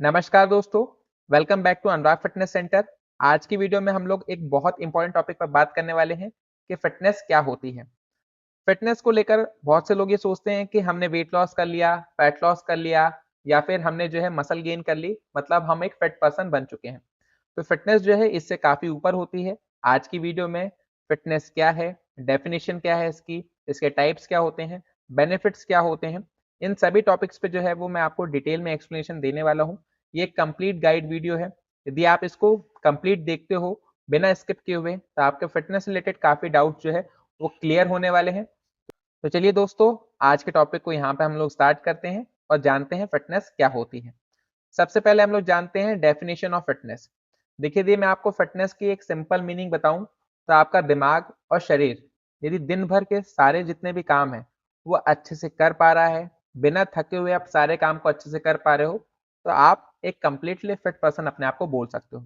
नमस्कार दोस्तों, welcome back to Anurag fitness centre. आज की वीडियो में हम लोग एक बहुत इंपॉर्टेंट टॉपिक पर बात करने वाले हैं कि फिटनेस क्या होती है। फिटनेस को लेकर बहुत से लोग ये सोचते हैं कि हमने वेट लॉस कर लिया, फैट लॉस कर लिया या फिर हमने जो है मसल गेन कर ली, मतलब हम एक फिट पर्सन बन चुके हैं। तो फिटनेस जो है इससे काफ़ी ऊपर होती है। आज की वीडियो में फिटनेस क्या है, डेफिनेशन क्या है इसकी, इसके टाइप्स क्या होते हैं, बेनिफिट्स क्या होते हैं, इन सभी टॉपिक्स पे जो है वो मैं आपको डिटेल में एक्सप्लेनेशन देने वाला हूँ। ये एक कंप्लीट गाइड वीडियो है। यदि आप इसको कंप्लीट देखते हो बिना स्किप किए हुए तो आपके फिटनेस रिलेटेड काफ़ी डाउट जो है वो क्लियर होने वाले हैं। तो चलिए दोस्तों, आज के टॉपिक को यहाँ पे हम लोग स्टार्ट करते हैं और जानते हैं फिटनेस क्या होती है। सबसे पहले हम लोग जानते हैं डेफिनेशन ऑफ फिटनेस। देखिए दी मैं आपको फिटनेस की एक सिंपल मीनिंग बताऊं तो आपका दिमाग और शरीर यदि दिन भर के सारे जितने भी काम हैं वो अच्छे से कर पा रहा है, बिना थके हुए आप सारे काम को अच्छे से कर पा रहे हो, तो आप एक कंप्लीटली फिट पर्सन अपने आप को बोल सकते हो।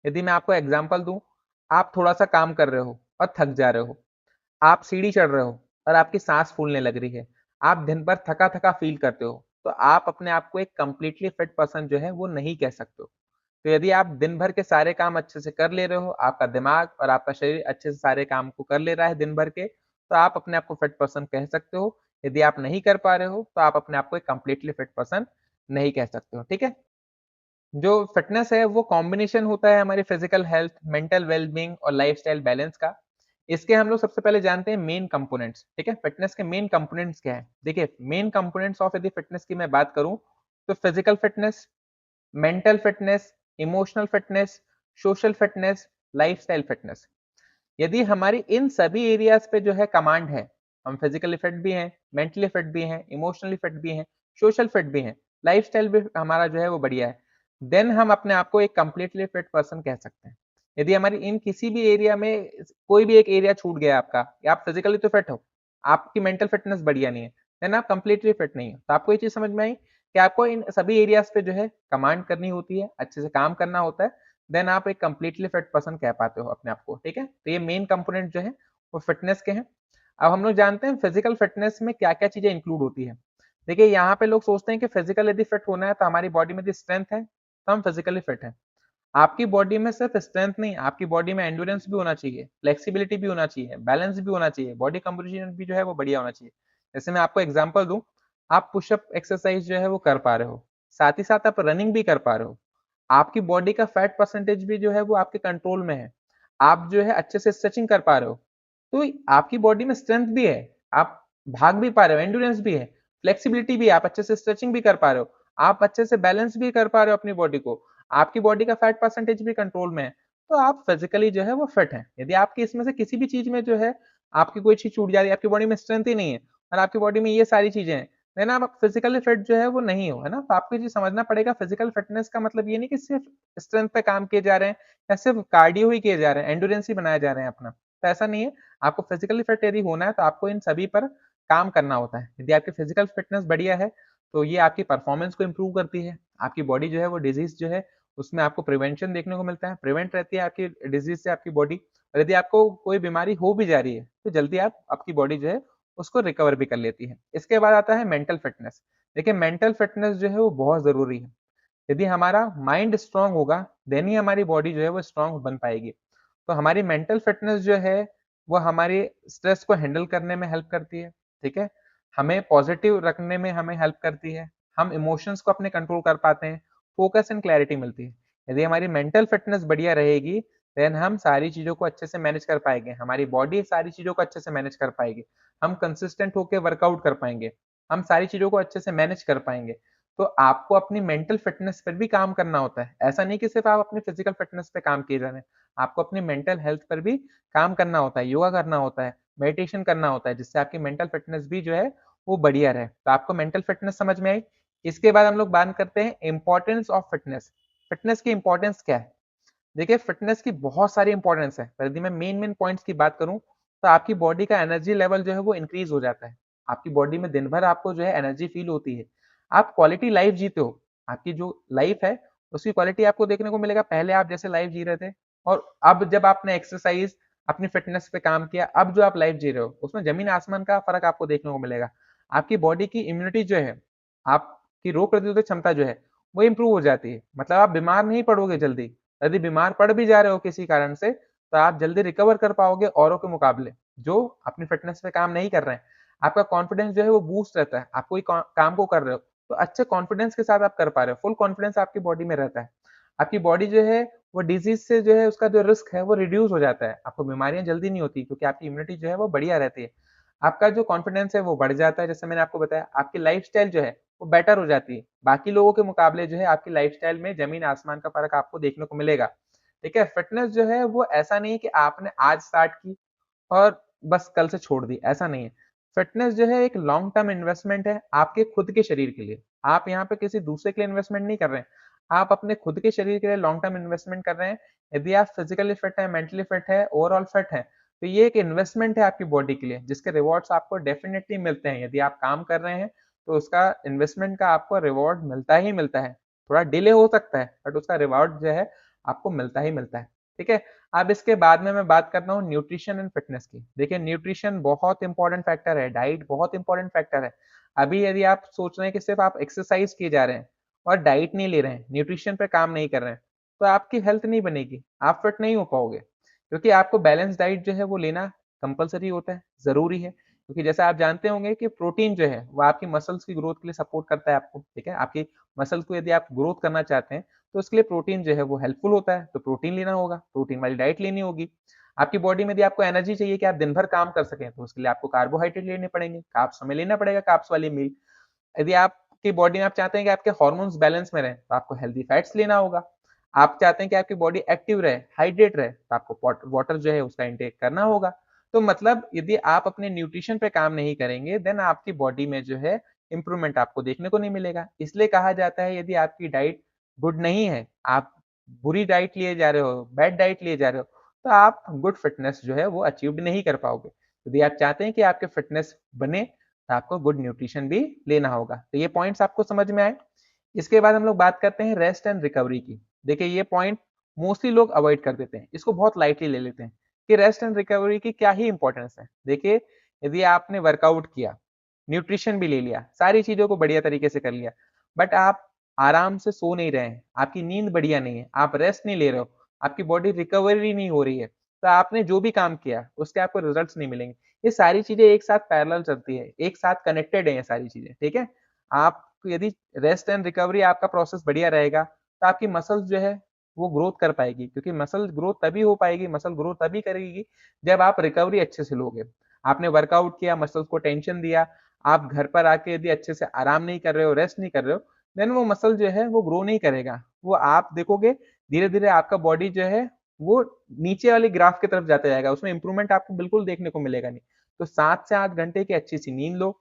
यदि मैं आपको एग्जांपल दूं, आप थोड़ा सा काम कर रहे हो और थक जा रहे हो, आप सीढ़ी चढ़ रहे हो और आपकी सांस फूलने लग रही है, आप दिन भर थका थका फील करते हो, तो आप अपने आप को एक कंप्लीटली फिट पर्सन जो है वो नहीं कह सकते हो। तो यदि आप दिन भर के सारे काम अच्छे से कर ले रहे हो, आपका दिमाग और आपका शरीर अच्छे से सारे काम को कर ले रहा है दिन भर के, तो आप अपने आप को फिट पर्सन कह सकते हो। यदि आप नहीं कर पा रहे हो तो आप अपने आप को एक कंप्लीटली फिट पर्सन नहीं कह सकते हो। ठीक है। जो फिटनेस है वो कॉम्बिनेशन होता है हमारी फिजिकल हेल्थ, मेंटल वेलबींग और लाइफस्टाइल बैलेंस का। इसके हम लोग सबसे पहले जानते हैं मेन कंपोनेंट्स। ठीक है, फिटनेस के मेन कंपोनेंट्स क्या है। देखिए मेन कंपोनेंट्स ऑफ यदि फिटनेस की मैं बात करूं तो physical fitness, mental fitness, emotional fitness, social fitness, lifestyle fitness. यदि हमारी इन सभी एरियाज पे जो है कमांड है, हम फिजिकली फिट भी हैं, मेंटली फिट भी हैं, इमोशनली फिट भी हैं, सोशल फिट भी हैं, लाइफस्टाइल भी हमारा जो है वो बढ़िया है, देन हम अपने आप को एक कंप्लीटली फिट पर्सन कह सकते हैं। यदि हमारी इन किसी भी एरिया में कोई भी एक एरिया छूट गया आपका, या आप फिजिकली तो फिट हो, आपकी मेंटल फिटनेस बढ़िया नहीं है, देन आप कंप्लीटली फिट नहीं हो। तो आपको ये चीज समझ में आई कि आपको इन सभी एरियाज पे जो है कमांड करनी होती है, अच्छे से काम करना होता है, देन आप एक कंप्लीटली फिट पर्सन कह पाते हो अपने आप को। ठीक है, तो ये मेन कंपोनेंट जो है वो फिटनेस के हैं। अब हम लोग जानते हैं फिजिकल फिटनेस में क्या क्या चीजें इंक्लूड होती है। देखिए यहाँ पे लोग सोचते हैं कि फिजिकल यदि फिट होना है तो हमारी बॉडी में यदि स्ट्रेंथ है तो हम फिजिकली फिट हैं। आपकी बॉडी में सिर्फ स्ट्रेंथ नहीं, आपकी बॉडी में एंड्योरेंस भी होना चाहिए, फ्लेक्सिबिलिटी भी होना चाहिए, बैलेंस भी होना चाहिए, बॉडी कंपोजिशन भी जो है वो बढ़िया होना चाहिए। जैसे मैं आपको एग्जांपल दूं, आप पुशअप एक्सरसाइज जो है वो कर पा रहे हो, साथ ही साथ आप रनिंग भी कर पा रहे हो, आपकी बॉडी का फैट परसेंटेज भी जो है वो आपके कंट्रोल में है, आप जो है अच्छे से स्ट्रेचिंग कर पा रहे हो, तो आपकी बॉडी में स्ट्रेंथ भी है, आप भाग भी पा रहे हो, एंड्योरेंस भी है, फ्लेक्सिबिलिटी भी है, आप अच्छे से स्ट्रेचिंग भी कर पा रहे हो, आप अच्छे से बैलेंस भी कर पा रहे हो अपनी बॉडी को, आपकी बॉडी का फैट परसेंटेज भी कंट्रोल में है, तो आप फिजिकली जो है वो फिट हैं। यदि आपकी इसमें से किसी भी चीज में जो है आपकी कोई चीज छूट जा रही है, आपकी बॉडी में स्ट्रेंथ ही नहीं है और आपकी बॉडी में ये सारी चीजें हैं, देन आप फिजिकली फिट जो है वो नहीं हो, है ना। तो आपको ये चीज समझना पड़ेगा, फिजिकल फिटनेस का मतलब ये नहीं कि सिर्फ स्ट्रेंथ पे काम किए जा रहे हैं या सिर्फ कार्डियो ही किए जा रहे हैं, एंडोरेंस ही बनाए जा रहे हैं अपना, तो ऐसा नहीं है। आपको फिजिकली फिट यदि होना है तो आपको इन सभी पर काम करना होता है। यदि आपकी फिजिकल फिटनेस बढ़िया है तो ये आपकी परफॉर्मेंस को इम्प्रूव करती है, आपकी बॉडी जो है वो डिजीज जो है उसमें आपको प्रिवेंशन देखने को मिलता है, प्रिवेंट रहती है आपकी डिजीज से आपकी बॉडी। और यदि आपको कोई बीमारी हो भी जा रही है तो जल्दी आप आपकी बॉडी जो है उसको रिकवर भी कर लेती है। इसके बाद आता है मेंटल फिटनेस। देखिए मेंटल फिटनेस जो है वो बहुत जरूरी है। यदि हमारा माइंड स्ट्रांग होगा देन ही हमारी बॉडी जो है वो स्ट्रांग बन पाएगी। तो हमारी मेंटल फिटनेस जो है वो हमारी स्ट्रेस को हैंडल करने में हेल्प करती है। ठीक है, हमें पॉजिटिव रखने में हमें हेल्प करती है, हम इमोशंस को अपने कंट्रोल कर पाते हैं, फोकस एंड क्लैरिटी मिलती है। यदि हमारी मेंटल फिटनेस बढ़िया रहेगी देन हम सारी चीजों को अच्छे से मैनेज कर पाएंगे, हमारी बॉडी सारी चीजों को अच्छे से मैनेज कर पाएगी, हम कंसिस्टेंट होकर वर्कआउट कर पाएंगे, हम सारी चीजों को अच्छे से मैनेज कर पाएंगे। तो आपको अपनी मेंटल फिटनेस पर भी काम करना होता है, ऐसा नहीं कि सिर्फ आप अपनी फिजिकल फिटनेस पे काम किए जा रहे हैं, आपको अपनी मेंटल हेल्थ पर भी काम करना होता है, योगा करना होता है, मेडिटेशन करना होता है, जिससे आपकी मेंटल फिटनेस भी जो है वो बढ़िया रहे। तो आपको मेंटल फिटनेस समझ में आई। इसके बाद हम लोग बात करते हैं इंपॉर्टेंस ऑफ फिटनेस। फिटनेस की इंपॉर्टेंस क्या है। देखिए फिटनेस की बहुत सारी इंपॉर्टेंस है, पर यदि मैं मेन मेन पॉइंट्स की बात करूं तो आपकी बॉडी का एनर्जी लेवल जो है वो इंक्रीज हो जाता है, आपकी बॉडी में दिन भर आपको जो है एनर्जी फील होती है, आप क्वालिटी लाइफ जीते हो, आपकी जो लाइफ है उसकी क्वालिटी आपको देखने को मिलेगा, पहले आप जैसे लाइफ जी रहे थे और अब जब आपने एक्सरसाइज अपनी फिटनेस पे काम किया, अब जो आप लाइफ जी रहे हो उसमें जमीन आसमान का फर्क आपको देखने को मिलेगा। आपकी बॉडी की इम्यूनिटी जो है, आपकी रोग प्रतिरोधक क्षमता जो है वो इम्प्रूव हो जाती है। मतलब आप बीमार नहीं पड़ोगे जल्दी। यदि बीमार पड़ भी जा रहे हो किसी कारण से, तो आप जल्दी रिकवर कर पाओगे औरों के मुकाबले, जो अपनी फिटनेस पे काम नहीं कर रहे हैं। आपका कॉन्फिडेंस जो है वो बूस्ट रहता है। आप कोई काम को कर रहे हो, तो अच्छे कॉन्फिडेंस के साथ आप कर पा रहे हो। फुल कॉन्फिडेंस आपकी बॉडी में रहता है। आपकी बॉडी जो है वो डिजीज से जो है उसका जो रिस्क है वो रिड्यूस हो जाता है। आपको बीमारियां जल्दी नहीं होती, क्योंकि आपकी इम्यूनिटी जो है वो बढ़िया रहती है। आपका जो कॉन्फिडेंस है वो बढ़ जाता है। जैसे मैंने आपको बताया, आपकी लाइफस्टाइल जो है वो बेटर हो जाती है। बाकी लोगों के मुकाबले जो है आपकी लाइफस्टाइल में जमीन आसमान का फर्क आपको देखने को मिलेगा। ठीक है, फिटनेस जो है वो ऐसा नहीं है कि आपने आज स्टार्ट की और बस कल से छोड़ दी, ऐसा नहीं है। फिटनेस जो है एक लॉन्ग टर्म इन्वेस्टमेंट है आपके खुद के शरीर के लिए। आप यहाँ पे किसी दूसरे के लिए इन्वेस्टमेंट नहीं कर रहे हैं, आप अपने खुद के शरीर के लिए लॉन्ग टर्म इन्वेस्टमेंट कर रहे हैं। यदि आप फिजिकली फिट है, मेंटली फिट है, ओवरऑल फिट है, तो ये एक इन्वेस्टमेंट है आपकी बॉडी के लिए, जिसके रिवॉर्ड्स आपको डेफिनेटली मिलते हैं। यदि आप काम कर रहे हैं तो उसका इन्वेस्टमेंट का आपको रिवॉर्ड मिलता ही मिलता है। थोड़ा डिले हो सकता है, बट उसका रिवॉर्ड जो है आपको मिलता ही मिलता है। ठीक है, अब इसके बाद में मैं बात करता हूँ न्यूट्रिशन एंड फिटनेस की। देखिए, न्यूट्रिशन बहुत इंपॉर्टेंट फैक्टर है, डाइट बहुत इंपॉर्टेंट फैक्टर है। अभी यदि आप सोच रहे हैं कि सिर्फ आप एक्सरसाइज किए जा रहे हैं और डाइट नहीं ले रहे हैं, न्यूट्रिशन पे काम नहीं कर रहे हैं, तो आपकी हेल्थ नहीं बनेगी, आप फिट नहीं हो पाओगे। क्योंकि आपको बैलेंस डाइट जो है वो लेना कंपलसरी होता है, ज़रूरी है। क्योंकि जैसा आप जानते होंगे कि प्रोटीन जो है वो आपकी मसल्स की ग्रोथ के लिए सपोर्ट करता है आपको। ठीक है, आपकी मसल्स को यदि आप ग्रोथ करना चाहते हैं, तो उसके लिए प्रोटीन जो है वो हेल्पफुल होता है। तो प्रोटीन लेना होगा, प्रोटीन वाली डाइट लेनी होगी। आपकी बॉडी में यदि आपको एनर्जी चाहिए कि आप दिन भर काम कर सकें, तो उसके लिए आपको कार्बोहाइड्रेट लेने पड़ेंगे, कार्ब्स हमें लेना पड़ेगा, कार्ब्स वाली मील। यदि आपकी बॉडी में आप चाहते हैं कि आपके हार्मोन्स बैलेंस में रहें, तो आपको हेल्दी फैट्स लेना होगा। आप चाहते हैं कि आपकी बॉडी एक्टिव रहे, हाइड्रेट रहे, तो आपको वाटर जो है उसका इंटेक करना होगा। तो मतलब यदि आप अपने न्यूट्रिशन पे काम नहीं करेंगे, देन आपकी बॉडी में जो है इंप्रूवमेंट आपको देखने को नहीं मिलेगा। इसलिए कहा जाता है, यदि आपकी डाइट गुड नहीं है, आप बुरी डाइट लिए जा रहे हो, बैड डाइट लिए जा रहे हो, तो आप गुड फिटनेस जो है वो अचीव नहीं कर पाओगे। यदि आप चाहते हैं कि आपके फिटनेस बने, तो आपको गुड न्यूट्रिशन भी लेना होगा। तो ये पॉइंट्स आपको समझ में आए। इसके बाद हम लोग बात करते हैं रेस्ट एंड रिकवरी की। देखिए, ये पॉइंट मोस्टली लोग अवॉइड कर देते हैं, इसको बहुत लाइटली ले लेते हैं कि रेस्ट एंड रिकवरी की क्या ही इंपॉर्टेंस है। देखिए, यदि आपने वर्कआउट किया, न्यूट्रिशन भी ले लिया, सारी चीजों को बढ़िया तरीके से कर लिया, बट आप आराम से सो नहीं रहे हैं, आपकी नींद बढ़िया नहीं है, आप रेस्ट नहीं ले रहे हो, आपकी बॉडी रिकवरी नहीं हो रही है, तो आपने जो भी काम किया उसके आपको रिजल्ट्स नहीं मिलेंगे। ये सारी चीजें एक साथ पैरेलल चलती है, एक साथ कनेक्टेड है ये सारी चीजें। ठीक है, आप यदि रेस्ट एंड रिकवरी आपका प्रोसेस बढ़िया रहेगा, तो आपकी मसल्स जो है वो ग्रोथ कर पाएगी। क्योंकि मसल ग्रोथ तभी हो पाएगी, मसल ग्रोथ तभी करेगी जब आप रिकवरी अच्छे से लोगे। आपने वर्कआउट किया, मसल्स को टेंशन दिया, आप घर पर आके यदि अच्छे से आराम नहीं कर रहे हो, रेस्ट नहीं कर रहे हो, देन वो मसल जो है वो ग्रो नहीं करेगा। वो आप देखोगे धीरे धीरे आपका बॉडी जो है वो नीचे वाली ग्राफ की तरफ जाता जाएगा, उसमें इंप्रूवमेंट आपको बिल्कुल देखने को मिलेगा नहीं। तो 7 से 8 घंटे की अच्छी सी नींद लो,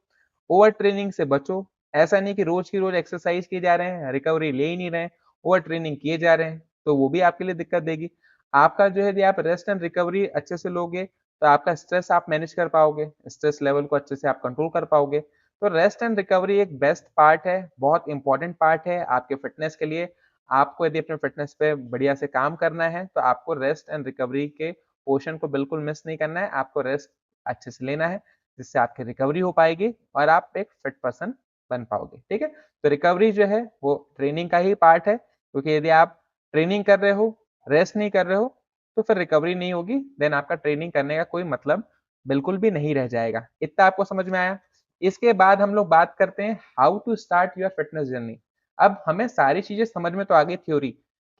ओवर ट्रेनिंग से बचो। ऐसा नहीं कि रोज की रोज एक्सरसाइज किए जा रहे हैं, रिकवरी ले ही नहीं रहे हैं, ओवर ट्रेनिंग किए जा रहे हैं, तो वो भी आपके लिए दिक्कत देगी। आपका जो है, यदि आप रेस्ट एंड रिकवरी अच्छे से लोगे, तो आपका स्ट्रेस आप मैनेज कर पाओगे, स्ट्रेस लेवल को अच्छे से आप कंट्रोल कर पाओगे। तो रेस्ट एंड रिकवरी एक बेस्ट पार्ट है, बहुत इंपॉर्टेंट पार्ट है आपके फिटनेस के लिए। आपको यदि अपने फिटनेस पे बढ़िया से काम करना है, तो आपको रेस्ट एंड रिकवरी के पोर्शन को बिल्कुल मिस नहीं करना है। आपको रेस्ट अच्छे से लेना है, जिससे आपकी रिकवरी हो पाएगी और आप एक फिट पर्सन बन पाओगे। ठीक है, तो रिकवरी जो है वो ट्रेनिंग का ही पार्ट है, क्योंकि यदि आप ट्रेनिंग कर रहे हो, रेस्ट नहीं कर रहे हो, तो फिर रिकवरी नहीं होगी, देन आपका ट्रेनिंग करने का कोई मतलब बिल्कुल भी नहीं रह जाएगा। इतना आपको समझ में आया। इसके बाद हम लोग बात करते हैं how to start your fitness journey. अब हमें सारी चीजें समझ में तो आ गई थ्योरी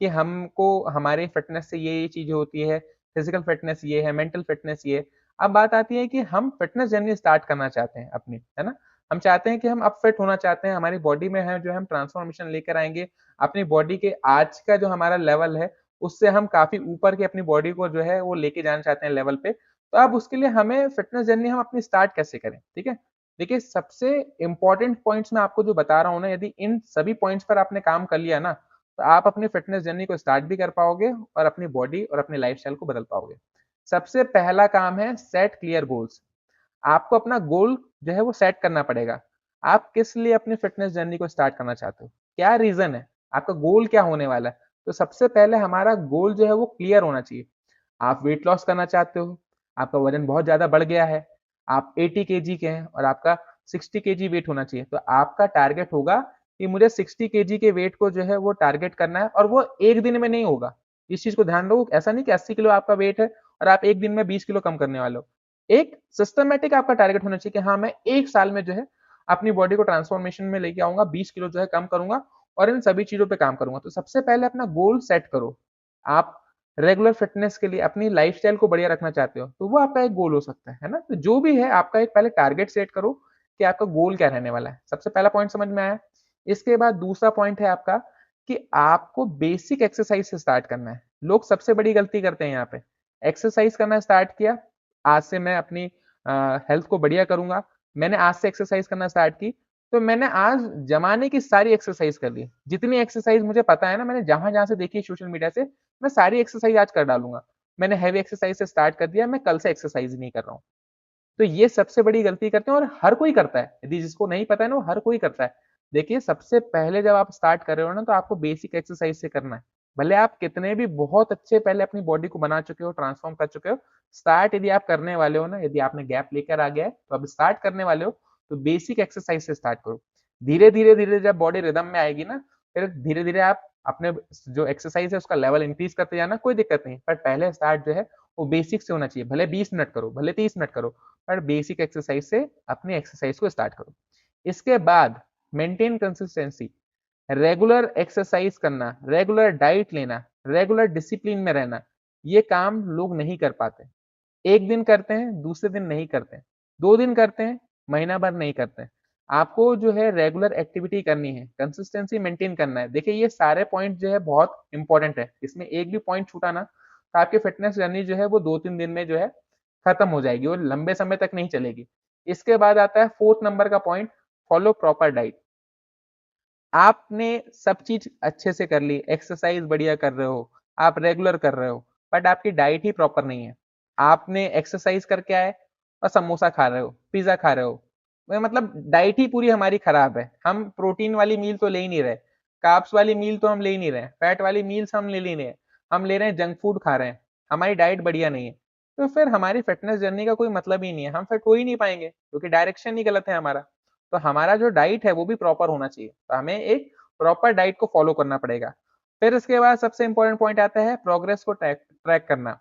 कि हमको हमारे फिटनेस से ये चीजें होती है, फिजिकल फिटनेस ये है, मेंटल फिटनेस ये है। अब बात आती है कि हम फिटनेस जर्नी स्टार्ट करना चाहते हैं अपनी, है ना। हम चाहते हैं कि हम अब फिट होना चाहते हैं, हमारी बॉडी में है जो हम ट्रांसफॉर्मेशन लेकर आएंगे। अपनी बॉडी के आज का जो हमारा लेवल है, उससे हम काफी ऊपर की अपनी बॉडी को जो है वो लेके जाना चाहते हैं लेवल पे। तो अब उसके लिए हमें फिटनेस जर्नी हम अपनी स्टार्ट कैसे करें। ठीक है, देखिए, सबसे इंपॉर्टेंट पॉइंट्स मैं आपको जो बता रहा हूँ ना, यदि इन सभी पॉइंट्स पर आपने काम कर लिया ना, तो आप अपनी फिटनेस जर्नी को स्टार्ट भी कर पाओगे और अपनी बॉडी और अपनी लाइफस्टाइल को बदल पाओगे। सबसे पहला काम है सेट क्लियर गोल्स। आपको अपना गोल जो है वो सेट करना पड़ेगा। आप किस लिए अपनी फिटनेस जर्नी को स्टार्ट करना चाहते हो, क्या रीजन है, आपका गोल क्या होने वाला है। तो सबसे पहले हमारा गोल जो है वो क्लियर होना चाहिए। आप वेट लॉस करना चाहते हो, आपका वजन बहुत ज्यादा बढ़ गया है, आप 80 केजी के हैं और आपका 60 केजी वेट होना चाहिए, तो आपका टारगेट होगा कि मुझे 60 केजी के वेट को जो है वो टारगेट करना है, और वो एक दिन में नहीं होगा। इस चीज को ध्यान रखो, ऐसा नहीं कि 80 किलो आपका वेट है और आप एक दिन में 20 किलो कम करने वाले हो। एक सिस्टमेटिक आपका टारगेट होना चाहिए कि हाँ, मैं एक साल में जो है अपनी बॉडी को ट्रांसफॉर्मेशन में लेके आऊंगा, 20 किलो जो है कम करूंगा और इन सभी चीजों पे काम करूंगा। तो सबसे पहले अपना गोल सेट करो। आप रेगुलर फिटनेस के लिए अपनी लाइफस्टाइल को बढ़िया रखना चाहते हो, तो वो आपका एक गोल हो सकता है ना? तो जो भी है आपका एक पहले टारगेट सेट करो कि आपका गोल क्या रहने वाला है। सबसे पहला पॉइंट समझ में आया। इसके बाद दूसरा पॉइंट है आपका कि आपको बेसिक एक्सरसाइज से स्टार्ट करना है। लोग सबसे बड़ी गलती करते हैं यहाँ पे, एक्सरसाइज करना स्टार्ट किया, आज से मैं अपनी हेल्थ को बढ़िया करूंगा, मैंने आज से एक्सरसाइज करना स्टार्ट की, तो मैंने आज जमाने की सारी एक्सरसाइज कर ली, जितनी एक्सरसाइज मुझे पता है ना, मैंने जहां जहां से देखी सोशल मीडिया से, मैं सारी एक्सरसाइज आज कर डालूंगा। मैंने हैवी एक्सरसाइज से स्टार्ट कर दिया, मैं कल से एक्सरसाइज नहीं कर रहा हूँ। तो ये सबसे बड़ी गलती करते हैं और हर कोई करता है। यदि जिसको नहीं पता है ना, वो हर कोई करता है। देखिए, सबसे पहले जब आप स्टार्ट कर रहे हो ना, तो आपको बेसिक एक्सरसाइज से करना है। भले आप कितने भी बहुत अच्छे पहले अपनी बॉडी को बना चुके हो, ट्रांसफॉर्म कर चुके हो, स्टार्ट यदि आप करने वाले हो ना, यदि आपने गैप लेकर आ गया है तो अब स्टार्ट करने वाले हो, तो बेसिक एक्सरसाइज से स्टार्ट करो। धीरे धीरे धीरे जब बॉडी रिदम में आएगी ना, फिर धीरे धीरे आप अपने जो एक्सरसाइज है उसका लेवल इंक्रीज करते जाना, कोई दिक्कत नहीं। पर पहले स्टार्ट जो है वो बेसिक से होना चाहिए। भले 20 मिनट करो, भले 30 मिनट करो, पर बेसिक एक्सरसाइज से अपनी एक्सरसाइज को स्टार्ट करो। इसके बाद मेंटेन कंसिस्टेंसी, रेगुलर एक्सरसाइज करना, रेगुलर डाइट लेना, रेगुलर डिसिप्लिन में रहना। ये काम लोग नहीं कर पाते। एक दिन करते हैं, दूसरे दिन नहीं करते हैं, 2 दिन करते हैं, महीना भर नहीं करते हैं। आपको जो है रेगुलर एक्टिविटी करनी है, कंसिस्टेंसी मेंटेन करना है। देखिए, ये सारे पॉइंट जो है बहुत इंपॉर्टेंट है, इसमें एक भी पॉइंट छूटा ना, तो आपकी फिटनेस जर्नी जो है वो 2-3 दिन में जो है खत्म हो जाएगी और लंबे समय तक नहीं चलेगी। इसके बाद आता है 4th नंबर का पॉइंट, फॉलो प्रॉपर डाइट। आपने सब चीज अच्छे से कर ली, एक्सरसाइज बढ़िया कर रहे हो, आप रेगुलर कर रहे हो, बट आपकी डाइट ही प्रॉपर नहीं है। आपने एक्सरसाइज करके आए और समोसा खा रहे हो, पिज्जा खा रहे हो, मतलब डाइट ही पूरी हमारी खराब है। हम प्रोटीन वाली मील तो ले ही नहीं रहे, कार्ब्स वाली मील तो हम ले ही नहीं रहे, फैट वाली मील्स हम ले नहीं रहे, हम ले रहे हैं जंक फूड खा रहे हैं। हमारी डाइट बढ़िया नहीं है, तो फिर हमारी फिटनेस जर्नी का कोई मतलब ही नहीं है, हम फिट हो ही नहीं पाएंगे क्योंकि डायरेक्शन ही गलत है हमारा। तो हमारा जो डाइट है वो भी प्रॉपर होना चाहिए, तो हमें एक प्रॉपर डाइट को फॉलो करना पड़ेगा। फिर इसके बाद सबसे इंपॉर्टेंट पॉइंट आता है प्रोग्रेस को ट्रैक ट्रैक करना।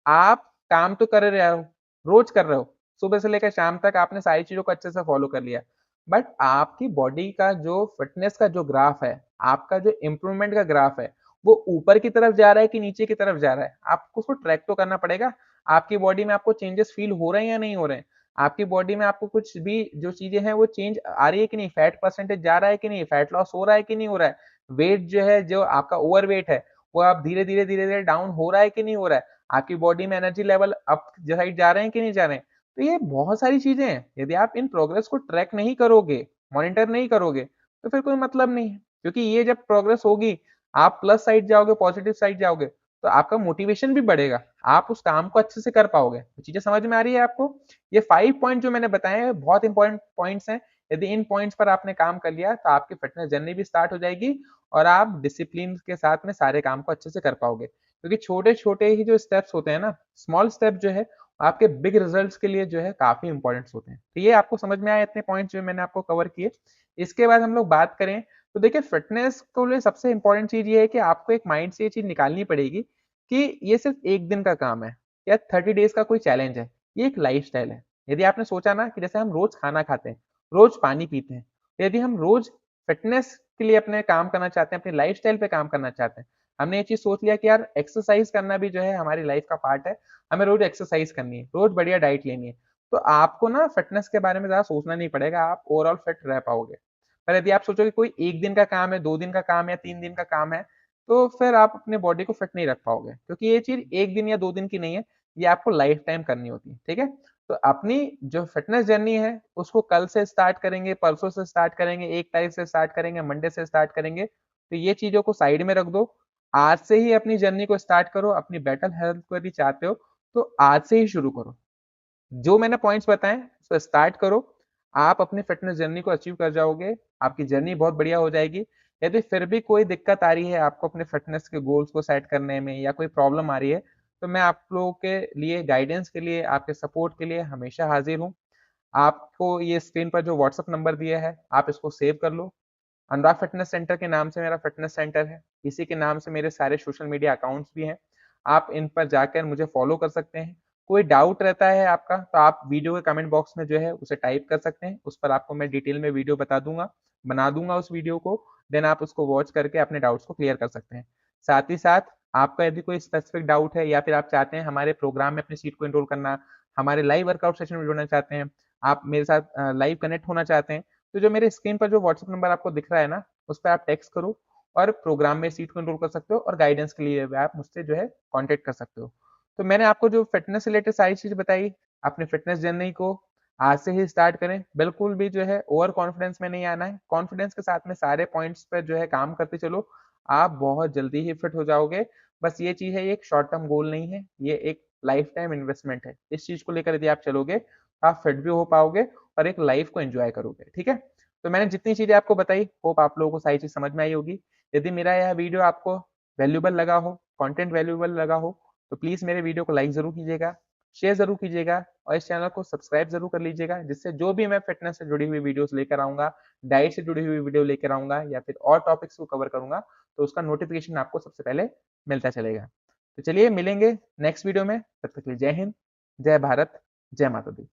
आप काम तो कर रहे हो, रोज कर रहे हो, सुबह से लेकर शाम तक आपने सारी चीजों को अच्छे से फॉलो कर लिया, बट आपकी बॉडी का जो फिटनेस का जो ग्राफ है, आपका जो इम्प्रूवमेंट का ग्राफ है, वो ऊपर की तरफ जा रहा है कि नीचे की तरफ जा रहा है, आपको उसको ट्रैक तो करना पड़ेगा। आपकी बॉडी में आपको चेंजेस फील हो रहे हैं या नहीं हो रहे हैं? आपकी बॉडी में आपको कुछ भी जो चीजें हैं वो चेंज आ रही है कि नहीं? फैट परसेंटेज जा रहा है कि नहीं? फैट लॉस हो रहा है कि नहीं हो रहा है? वेट जो है, जो आपका ओवर वेट है, वो आप धीरे धीरे डाउन हो रहा है कि नहीं हो रहा है? आपकी बॉडी में एनर्जी लेवल अप साइड जा रहे हैं कि नहीं जा रहे हैं? तो ये बहुत सारी चीजें हैं। यदि आप इन प्रोग्रेस को ट्रैक नहीं करोगे, मॉनिटर नहीं करोगे, तो फिर कोई मतलब नहीं है। क्योंकि ये जब प्रोग्रेस होगी, आप प्लस साइड जाओगे, पॉजिटिव साइड जाओगे, तो आपका मोटिवेशन भी बढ़ेगा, आप उस काम को अच्छे से कर पाओगे। तो चीजें समझ में आ रही है आपको? ये 5 पॉइंट जो मैंने बताए हैं बहुत इंपॉर्टेंट पॉइंट्स हैं। यदि इन पॉइंट्स पर आपने काम कर लिया, तो आपकी फिटनेस जर्नी भी स्टार्ट हो जाएगी और आप डिसिप्लिन के साथ में सारे काम को अच्छे से कर पाओगे। क्योंकि छोटे-छोटे ही जो स्टेप्स होते हैं ना, स्मॉल स्टेप जो है, आपके बिग रिजल्ट्स के लिए जो है काफ़ी इम्पोर्टेंट्स होते हैं। तो ये आपको समझ में आए इतने पॉइंट्स जो मैंने आपको कवर किए। इसके बाद हम लोग बात करें, तो देखिए फिटनेस को लिए सबसे इम्पोर्टेंट चीज़ ये है कि आपको एक माइंड से ये चीज़ निकालनी पड़ेगी कि ये सिर्फ़ 1 दिन का काम है या 30 डेज़ का कोई चैलेंज है, ये एक लाइफ़स्टाइल है। यदि आपने सोचा ना कि जैसे हम रोज़ खाना खाते हैं, रोज़ पानी पीते हैं, तो यदि हम रोज़ फिटनेस के लिए अपने काम करना चाहते हैं, अपनी लाइफ़स्टाइल पे काम करना चाहते हैं, हमने ये चीज़ सोच लिया कि यार एक्सरसाइज करना भी जो है हमारी लाइफ का पार्ट है, हमें रोज़ एक्सरसाइज करनी है, रोज़ बढ़िया डाइट लेनी है। तो आपको ना फिटनेस के बारे में ज़्यादा सोचना नहीं पड़ेगा, आप ओवरऑल फिट रह पाओगे। पर यदि आप सोचोगे कोई 1 दिन का काम है, 2 दिन का काम है, 3 दिन का काम है, तो फिर आप अपने बॉडी को फिट नहीं रख पाओगे। क्योंकि ये चीज़ 1 दिन या 2 दिन की नहीं है, ये आपको लाइफ टाइम करनी होती है, ठीक है? तो अपनी जो फिटनेस जर्नी है, उसको कल से स्टार्ट करेंगे, परसों से स्टार्ट करेंगे, 1 तारीख से स्टार्ट करेंगे, मंडे से स्टार्ट करेंगे, तो ये चीज़ों को साइड में रख दो। आज से ही अपनी जर्नी को स्टार्ट करो, अपनी बेटर हेल्थ को यदि चाहते हो, तो आज से ही शुरू करो। जो मैंने पॉइंट्स बताए, उसको स्टार्ट करो, आप अपनी फिटनेस जर्नी को अचीव कर जाओगे, आपकी जर्नी बहुत बढ़िया हो जाएगी। यदि फिर भी कोई दिक्कत आ रही है आपको अपने फिटनेस के गोल्स को सेट करने में या कोई प्रॉब्लम आ रही है, तो मैं आप लोगों के लिए गाइडेंस के लिए, आपके सपोर्ट के लिए हमेशा हाजिर हूँ। आपको ये स्क्रीन पर जो व्हाट्सएप नंबर दिया है, आप इसको सेव कर लो। अनुराग फिटनेस सेंटर के नाम से मेरा फिटनेस सेंटर है, इसी के नाम से मेरे सारे सोशल मीडिया अकाउंट्स भी हैं। आप इन पर जाकर मुझे फॉलो कर सकते हैं। कोई डाउट रहता है आपका तो आप वीडियो के कमेंट बॉक्स में जो है उसे टाइप कर सकते हैं, उस पर आपको मैं डिटेल में वीडियो बना दूँगा उस वीडियो को, देन आप उसको वॉच करके अपने डाउट्स को क्लियर कर सकते हैं। साथ ही साथ आपका यदि कोई स्पेसिफिक डाउट है या फिर आप चाहते हैं हमारे प्रोग्राम में अपनी सीट को एनरोल करना, हमारे लाइव वर्कआउट सेशन में जुड़ना चाहते हैं, आप मेरे साथ लाइव कनेक्ट होना चाहते हैं, तो जो मेरे स्क्रीन पर जो व्हाट्सएप नंबर आपको दिख रहा है ना, उस पे आप टेक्स्ट करो और प्रोग्राम में सीट को एनरोल कर सकते हो और गाइडेंस के लिए भी आप मुझसे जो है कॉन्टैक्ट कर सकते हो। तो मैंने आपको जो फिटनेस से रिलेटेड सारी चीज़ बताई, अपने फिटनेस जर्नी को आज से ही स्टार्ट करें। बिल्कुल भी जो है ओवर कॉन्फिडेंस में नहीं आना है, कॉन्फिडेंस के साथ में सारे पॉइंट्स पे जो है काम करते चलो, आप बहुत जल्दी ही फिट हो जाओगे। बस ये चीज़ है, ये एक शॉर्ट टर्म गोल नहीं है, ये एक लाइफ टाइम इन्वेस्टमेंट है। इस चीज़ को लेकर यदि आप चलोगे, तो आप फिट भी हो पाओगे और एक लाइफ को एन्जॉय करोगे, ठीक है? तो मैंने जितनी चीज़ें आपको बताई, होप आप लोगों को सारी चीज़ समझ में आई होगी। यदि मेरा यह वीडियो आपको वैल्यूएबल लगा हो, कंटेंट वैल्यूएबल लगा हो, तो प्लीज़ मेरे वीडियो को लाइक ज़रूर कीजिएगा, शेयर ज़रूर कीजिएगा और इस चैनल को सब्सक्राइब ज़रूर कर लीजिएगा, जिससे जो भी मैं फिटनेस से जुड़ी हुई वीडियोज़ लेकर आऊँगा, डाइट से जुड़ी हुई वीडियो लेकर आऊँगा या फिर और टॉपिक्स को कवर करूँगा, तो उसका नोटिफ़िकेशन आपको सबसे पहले मिलता चलेगा। तो चलिए मिलेंगे नेक्स्ट वीडियो में, तब तक के लिए जय हिंद, जय भारत, जय माता दी।